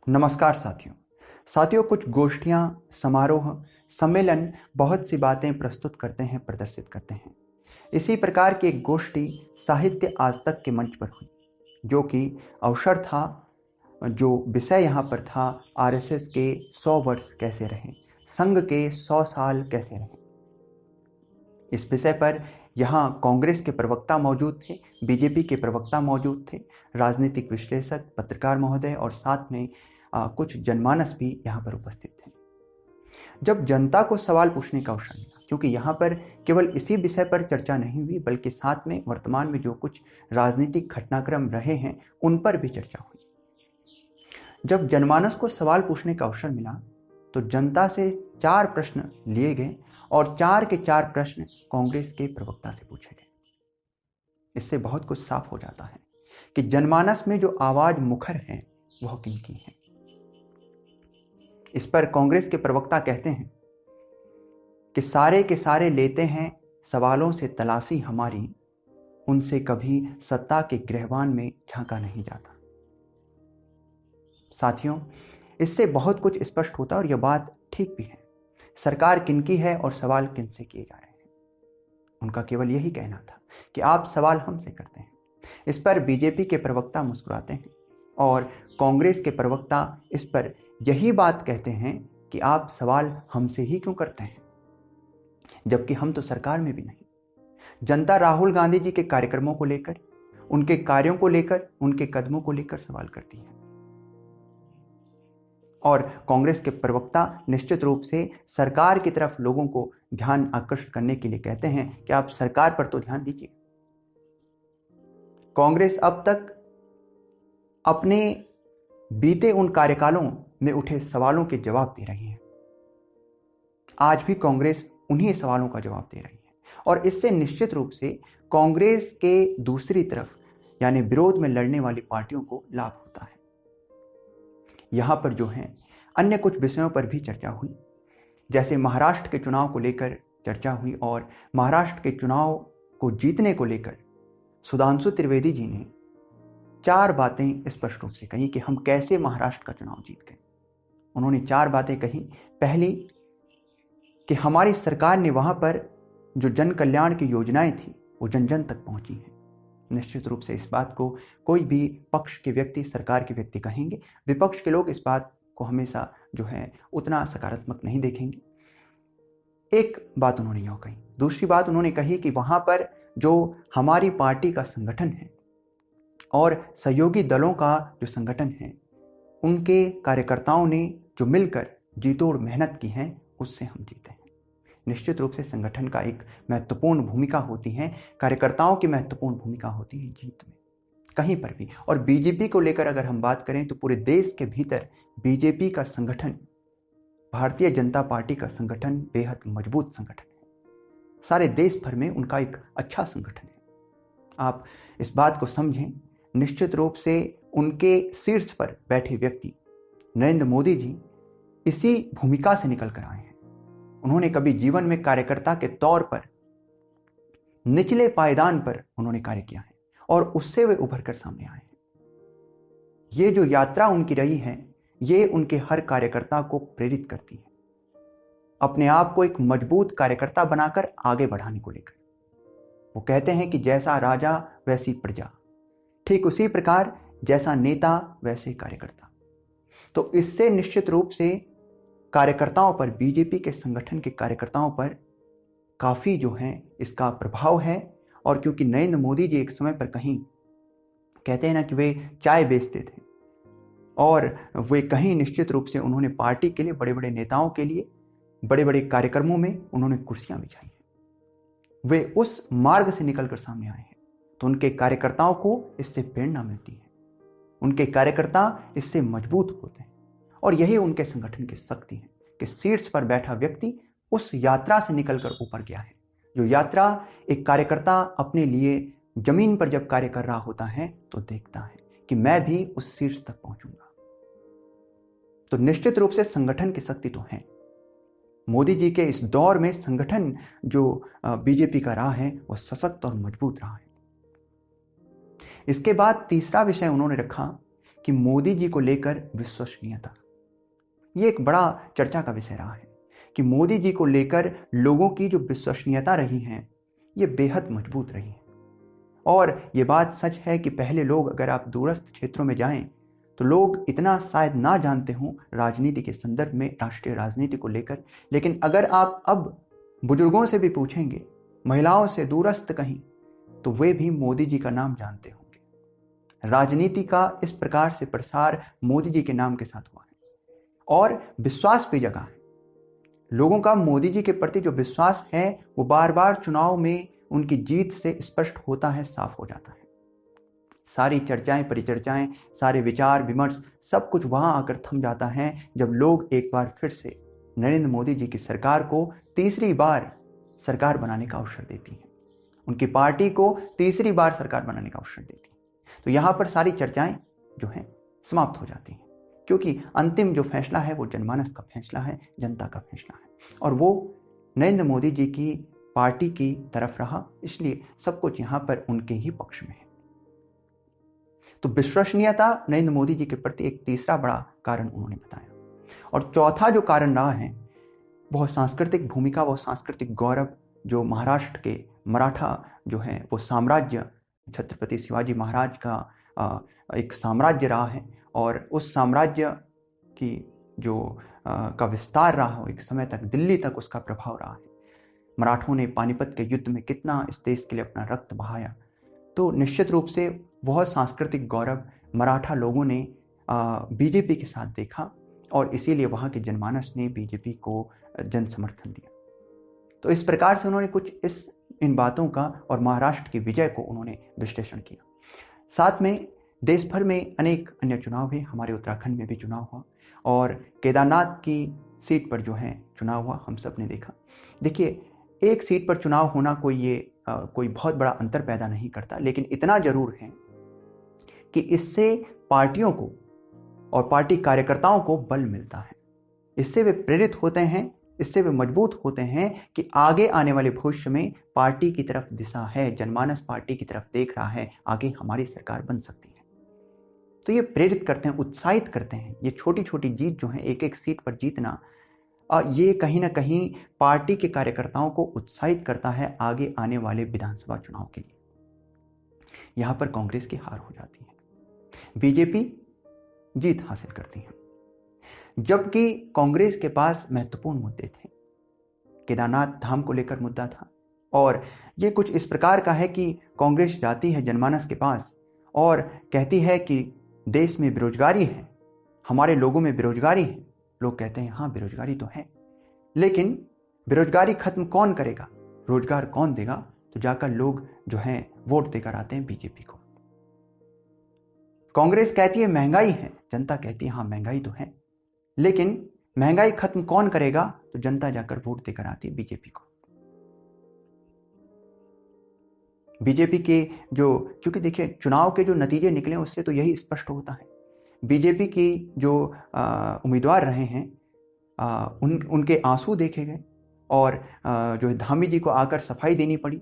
नमस्कार साथियों। कुछ गोष्ठियां, समारोह, सम्मेलन बहुत सी बातें प्रस्तुत करते हैं, प्रदर्शित करते हैं। इसी प्रकार की एक गोष्ठी साहित्य आज तक के मंच पर हुई, जो कि अवसर था, जो विषय यहाँ पर था, आरएसएस के 100 वर्ष कैसे रहे, संघ के 100 साल कैसे रहे। इस विषय पर यहाँ कांग्रेस के प्रवक्ता मौजूद थे, बीजेपी के प्रवक्ता मौजूद थे, राजनीतिक विश्लेषक, पत्रकार महोदय और साथ में कुछ जनमानस भी यहाँ पर उपस्थित थे। जब जनता को सवाल पूछने का अवसर मिला, क्योंकि यहाँ पर केवल इसी विषय पर चर्चा नहीं हुई, बल्कि साथ में वर्तमान में जो कुछ राजनीतिक घटनाक्रम रहे हैं उन पर भी चर्चा हुई। जब जनमानस को सवाल पूछने का अवसर मिला तो जनता से 4 प्रश्न लिए गए और 4 के 4 प्रश्न कांग्रेस के प्रवक्ता से पूछे गए। इससे बहुत कुछ साफ हो जाता है कि जनमानस में जो आवाज मुखर है वह किनकी है। इस पर कांग्रेस के प्रवक्ता कहते हैं कि सारे के सारे लेते हैं सवालों से तलाशी हमारी, उनसे कभी सत्ता के गृहवान में झांका नहीं जाता। साथियों, इससे बहुत कुछ स्पष्ट होता है और यह बात ठीक भी है। सरकार किनकी है और सवाल किनसे किए जा रहे हैं। उनका केवल यही कहना था कि आप सवाल हमसे करते हैं। इस पर बीजेपी के प्रवक्ता मुस्कुराते हैं और कांग्रेस के प्रवक्ता इस पर यही बात कहते हैं कि आप सवाल हमसे ही क्यों करते हैं, जबकि हम तो सरकार में भी नहीं। जनता राहुल गांधी जी के कार्यक्रमों को लेकर, उनके कार्यों को लेकर, उनके कदमों को लेकर सवाल करती है। और कांग्रेस के प्रवक्ता निश्चित रूप से सरकार की तरफ लोगों को ध्यान आकर्षित करने के लिए कहते हैं कि आप सरकार पर तो ध्यान दीजिए। कांग्रेस अब तक अपने बीते उन कार्यकालों में उठे सवालों के जवाब दे रही है। आज भी कांग्रेस उन्हीं सवालों का जवाब दे रही है और इससे निश्चित रूप से कांग्रेस के दूसरी तरफ यानी विरोध में लड़ने वाली पार्टियों को लाभ होता है। यहां पर जो है अन्य कुछ विषयों पर भी चर्चा हुई, जैसे महाराष्ट्र के चुनाव को लेकर चर्चा हुई और महाराष्ट्र के चुनाव को जीतने को लेकर सुधांशु त्रिवेदी जी ने 4 बातें स्पष्ट रूप से कही कि हम कैसे महाराष्ट्र का चुनाव जीत गए। उन्होंने 4 बातें कही। पहली कि हमारी सरकार ने वहां पर जो जन कल्याण की योजनाएं थी वो जन जन तक पहुंची हैं। निश्चित रूप से इस बात को कोई भी पक्ष के व्यक्ति, सरकार के व्यक्ति कहेंगे, विपक्ष के लोग इस बात को हमेशा जो है उतना सकारात्मक नहीं देखेंगे। एक बात उन्होंने यह कही। दूसरी बात उन्होंने कही कि वहां पर जो हमारी पार्टी का संगठन है और सहयोगी दलों का जो संगठन है, उनके कार्यकर्ताओं ने जो मिलकर जीतोड़ मेहनत की है, उससे हम जीते हैं। निश्चित रूप से संगठन का एक महत्वपूर्ण भूमिका होती है, कार्यकर्ताओं की महत्वपूर्ण भूमिका होती है जीत में कहीं पर भी। और बीजेपी को लेकर अगर हम बात करें तो पूरे देश के भीतर बीजेपी का संगठन, भारतीय जनता पार्टी का संगठन बेहद मजबूत संगठन है। सारे देश भर में उनका एक अच्छा संगठन है। आप इस बात को समझें। निश्चित रूप से उनके शीर्ष पर बैठे व्यक्ति नरेंद्र मोदी जी इसी भूमिका से निकल कर आए हैं। उन्होंने कभी जीवन में कार्यकर्ता के तौर पर निचले पायदान पर उन्होंने कार्य किया है और उससे वे उभर कर सामने आए हैं। ये जो यात्रा उनकी रही है, ये उनके हर कार्यकर्ता को प्रेरित करती है अपने आप को एक मजबूत कार्यकर्ता बनाकर आगे बढ़ाने को लेकर। वो कहते हैं कि जैसा राजा वैसी प्रजा, ठीक उसी प्रकार जैसा नेता वैसे कार्यकर्ता। तो इससे निश्चित रूप से कार्यकर्ताओं पर, बीजेपी के संगठन के कार्यकर्ताओं पर काफी जो है इसका प्रभाव है। और क्योंकि नरेंद्र मोदी जी एक समय पर कहीं कहते हैं ना कि वे चाय बेचते थे और वे कहीं निश्चित रूप से उन्होंने पार्टी के लिए, बड़े बड़े नेताओं के लिए, बड़े बड़े कार्यक्रमों में उन्होंने कुर्सियां बिछाई हैं। वे उस मार्ग से निकलकर सामने आए हैं, तो उनके कार्यकर्ताओं को इससे प्रेरणा मिलती है, उनके कार्यकर्ता इससे मजबूत होते हैं। और यही उनके संगठन की शक्ति है कि शीर्ष पर बैठा व्यक्ति उस यात्रा से निकलकर ऊपर गया है। जो यात्रा एक कार्यकर्ता अपने लिए जमीन पर जब कार्य कर रहा होता है तो देखता है कि मैं भी उस शीर्ष तक पहुंचूंगा। तो निश्चित रूप से संगठन की शक्ति तो है। मोदी जी के इस दौर में संगठन जो बीजेपी का रहा है वो सशक्त और मजबूत रहा है। इसके बाद तीसरा विषय उन्होंने रखा कि मोदी जी को लेकर विश्वसनीयता, ये एक बड़ा चर्चा का विषय रहा है कि मोदी जी को लेकर लोगों की जो विश्वसनीयता रही है ये बेहद मजबूत रही है। और ये बात सच है कि पहले लोग, अगर आप दूरस्थ क्षेत्रों में जाएं तो लोग इतना शायद ना जानते हों राजनीति के संदर्भ में, राष्ट्रीय राजनीति को लेकर, लेकिन अगर आप अब बुजुर्गों से भी पूछेंगे, महिलाओं से दूरस्थ कहीं, तो वे भी मोदी जी का नाम जानते होंगे। राजनीति का इस प्रकार से प्रसार मोदी जी के नाम के साथ हुआ है और विश्वास भी जगा है। लोगों का मोदी जी के प्रति जो विश्वास है वो बार बार चुनाव में उनकी जीत से स्पष्ट होता है, साफ हो जाता है। सारी चर्चाएं, परिचर्चाएं, सारे विचार विमर्श, सब कुछ वहां आकर थम जाता है जब लोग एक बार फिर से नरेंद्र मोदी जी की सरकार को तीसरी बार सरकार बनाने का अवसर देती है, उनकी पार्टी को तीसरी बार सरकार बनाने का अवसर देती है। तो यहां पर सारी चर्चाएं जो हैं समाप्त हो जाती हैं, क्योंकि अंतिम जो फैसला है वो जनमानस का फैसला है, जनता का फैसला है, और वो नरेंद्र मोदी जी की पार्टी की तरफ रहा, इसलिए सब कुछ यहां पर उनके ही पक्ष में है। तो विश्वसनीयता नरेंद्र मोदी जी के प्रति एक तीसरा बड़ा कारण उन्होंने बताया। और चौथा जो कारण रहा है वह सांस्कृतिक भूमिका, वह सांस्कृतिक गौरव जो महाराष्ट्र के मराठा जो है वो साम्राज्य, छत्रपति शिवाजी महाराज का एक साम्राज्य रहा है, और उस साम्राज्य की जो का विस्तार रहा हो एक समय तक, दिल्ली तक उसका प्रभाव रहा है। मराठों ने पानीपत के युद्ध में कितना इस देश के लिए अपना रक्त बहाया, तो निश्चित रूप से वह सांस्कृतिक गौरव मराठा लोगों ने बीजेपी के साथ देखा, और इसीलिए वहाँ के जनमानस ने बीजेपी को जन समर्थन दिया। तो इस प्रकार से उन्होंने कुछ इन बातों का और महाराष्ट्र की विजय को उन्होंने विश्लेषण किया। साथ में देश भर में अनेक अन्य चुनाव हुए, हमारे उत्तराखंड में भी चुनाव हुआ, और केदारनाथ की सीट पर जो है चुनाव हुआ, हम सब ने देखा। देखिए, एक सीट पर चुनाव होना कोई बहुत बड़ा अंतर पैदा नहीं करता, लेकिन इतना जरूर है कि इससे पार्टियों को और पार्टी कार्यकर्ताओं को बल मिलता है, इससे वे प्रेरित होते हैं, इससे वे मजबूत होते हैं कि आगे आने वाले भविष्य में पार्टी की तरफ दिशा है, जनमानस पार्टी की तरफ देख रहा है, आगे हमारी सरकार बन सकती है। तो ये प्रेरित करते हैं, उत्साहित करते हैं। ये छोटी छोटी जीत जो है, एक एक सीट पर जीतना, ये कहीं ना कहीं पार्टी के कार्यकर्ताओं को उत्साहित करता है आगे आने वाले विधानसभा चुनाव के लिए। यहां पर कांग्रेस की हार हो जाती है, बीजेपी जीत हासिल करती है, जबकि कांग्रेस के पास महत्वपूर्ण मुद्दे थे। केदारनाथ धाम को लेकर मुद्दा था, और ये कुछ इस प्रकार का है कि कांग्रेस जाती है जनमानस के पास और कहती है कि देश में बेरोजगारी है, हमारे लोगों में बेरोजगारी है। लोग कहते हैं हाँ बेरोजगारी तो है, लेकिन बेरोजगारी खत्म कौन करेगा, रोजगार कौन देगा? तो जाकर लोग जो हैं वोट देकर आते हैं बीजेपी को। कांग्रेस कहती है महंगाई है, जनता कहती है हाँ महंगाई तो है, लेकिन महंगाई खत्म कौन करेगा? तो जनता जाकर वोट देकर आती है बीजेपी को। बीजेपी के जो, क्योंकि देखिए चुनाव के जो नतीजे निकले उससे तो यही स्पष्ट होता है, बीजेपी की जो उम्मीदवार रहे हैं उनके आंसू देखे गए, और जो धामी जी को आकर सफाई देनी पड़ी।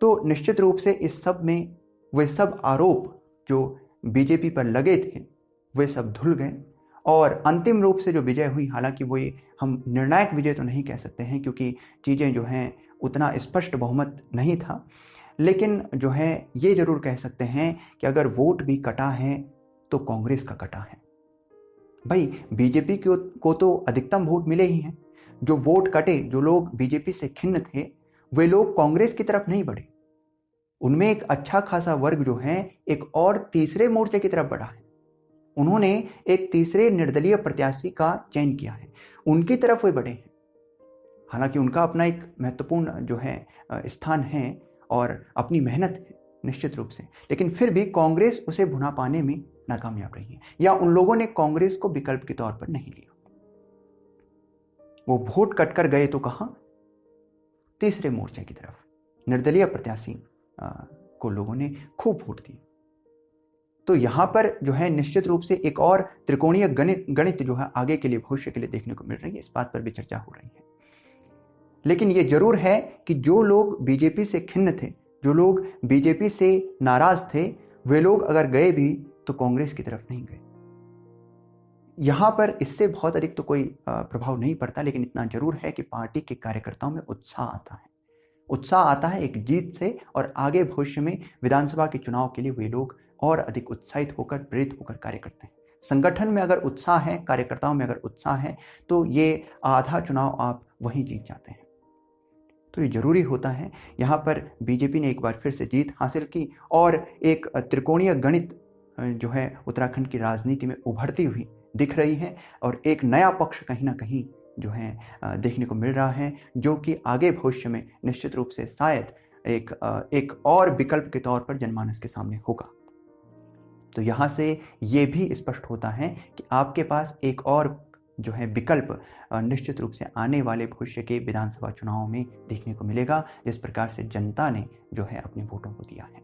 तो निश्चित रूप से इस सब में वे सब आरोप जो बीजेपी पर लगे थे वे सब धुल गए, और अंतिम रूप से जो विजय हुई, हालांकि वो हम निर्णायक विजय तो नहीं कह सकते हैं क्योंकि चीज़ें जो हैं उतना स्पष्ट बहुमत नहीं था, लेकिन जो है ये जरूर कह सकते हैं कि अगर वोट भी कटा है तो कांग्रेस का कटा है। भाई बीजेपी को तो अधिकतम वोट मिले ही हैं, जो वोट कटे, जो लोग बीजेपी से खिन्न थे वे लोग कांग्रेस की तरफ नहीं बढ़े, उनमें एक अच्छा खासा वर्ग जो है एक और तीसरे मोर्चे की तरफ बढ़ा है, उन्होंने एक तीसरे निर्दलीय प्रत्याशी का चयन किया है, उनकी तरफ वे बढ़े हैं। हालांकि उनका अपना एक महत्वपूर्ण जो है स्थान है और अपनी मेहनत है निश्चित रूप से, लेकिन फिर भी कांग्रेस उसे भुना पाने में नाकामयाब रही है, या उन लोगों ने कांग्रेस को विकल्प के तौर पर नहीं लिया। वो वोट कटकर गए तो कहां? तीसरे मोर्चे की तरफ, निर्दलीय प्रत्याशी को लोगों ने खूब वोट दिए। तो यहां पर जो है निश्चित रूप से एक और त्रिकोणीय गणित जो है आगे के लिए, भविष्य के लिए देखने को मिल रही है, इस बात पर भी चर्चा हो रही है। लेकिन ये जरूर है कि जो लोग बीजेपी से खिन्न थे, जो लोग बीजेपी से नाराज थे, वे लोग अगर गए भी तो कांग्रेस की तरफ नहीं गए। यहां पर इससे बहुत अधिक तो कोई प्रभाव नहीं पड़ता, लेकिन इतना जरूर है कि पार्टी के कार्यकर्ताओं में उत्साह आता है। उत्साह आता है एक जीत से, और आगे भविष्य में विधानसभा के चुनाव के लिए वे लोग और अधिक उत्साहित होकर, प्रेरित होकर कार्य करते हैं। संगठन में अगर उत्साह है, कार्यकर्ताओं में अगर उत्साह है, तो ये आधा चुनाव आप वहीं जीत जाते हैं। तो ये जरूरी होता है। यहाँ पर बीजेपी ने एक बार फिर से जीत हासिल की और एक त्रिकोणीय गणित जो है उत्तराखंड की राजनीति में उभरती हुई दिख रही है, और एक नया पक्ष कहीं ना कहीं जो है देखने को मिल रहा है, जो कि आगे भविष्य में निश्चित रूप से शायद एक और विकल्प के तौर पर जनमानस के सामने होगा। तो यहाँ से ये भी स्पष्ट होता है कि आपके पास एक और जो है विकल्प निश्चित रूप से आने वाले भविष्य के विधानसभा चुनावों में देखने को मिलेगा, जिस प्रकार से जनता ने जो है अपने वोटों को दिया है।